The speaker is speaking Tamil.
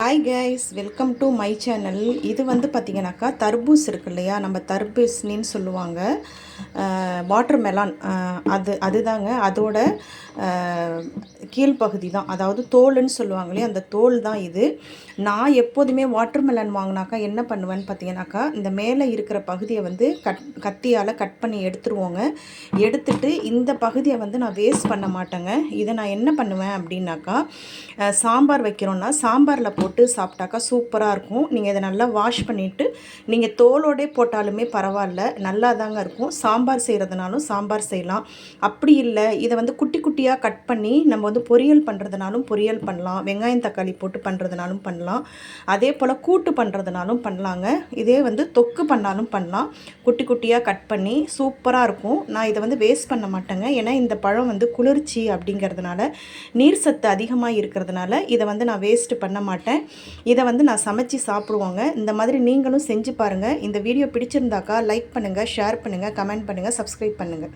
Hi guys, welcome to my channel. இது வந்து பார்த்திங்கனாக்கா தர்பூஸ் இருக்கு இல்லையா, நம்ம தர்பூசணின்னு சொல்லுவாங்க, வாட்டர் மெலான். அதுதாங்க அதோட கீழ்ப்பகுதி தான், அதாவது தோலுன்னு சொல்லுவாங்க இல்லையா, அந்த தோல் தான் இது. நான் எப்போதுமே வாட்டர் மெலன் வாங்கினாக்கா என்ன பண்ணுவேன்னு பார்த்தீங்கன்னாக்கா, இந்த மேலே இருக்கிற பகுதியை வந்து கத்தியால் கட் பண்ணி எடுத்துருவோங்க. எடுத்துட்டு இந்த பகுதியை வந்து நான் வேஸ்ட் பண்ண மாட்டேங்க. இதை நான் என்ன பண்ணுவேன் அப்படின்னாக்கா, சாம்பார் வைக்கிறோன்னா சாம்பாரில் போட்டு சாப்பிட்டாக்கா சூப்பராக இருக்கும். நீங்கள் இதை நல்லா வாஷ் பண்ணிவிட்டு நீங்கள் தோலோடே போட்டாலுமே பரவாயில்ல, நல்லா தாங்க இருக்கும். சாம்பார் செய்கிறதுனாலும் சாம்பார் செய்யலாம். அப்படி இல்லை, இதை வந்து குட்டி குட்டியாக கட் பண்ணி நம்ம வந்து பொரியல் பண்ணுறதுனாலும் பொரியல் பண்ணலாம், வெங்காயம் தக்காளி போட்டு பண்ணுறதுனாலும் பண்ணலாம், அதே போல் கூட்டு பண்ணுறதுனாலும் பண்ணலாங்க. இதே வந்து தொக்கு பண்ணாலும் பண்ணலாம். குட்டி குட்டியாக கட் பண்ணி சூப்பராக இருக்கும். நான் இதை வந்து வேஸ்ட் பண்ண மாட்டேங்க. ஏன்னா இந்த பழம் வந்து குளிர்ச்சி அப்படிங்கிறதுனால, நீர் சத்து அதிகமாக இருக்கிறதுனால இதை வந்து நான் வேஸ்ட் பண்ண மாட்டேன். இதை வந்து நான் சமைச்சு சாப்பிடுவோங்க. இந்த மாதிரி நீங்களும் செஞ்சு பாருங்கள். இந்த வீடியோ பிடிச்சிருந்தாக்கா லைக் பண்ணுங்கள், ஷேர் பண்ணுங்கள், கமெண்ட் பண்ணுங்கள், சப்ஸ்கிரைப் பண்ணுங்கள்.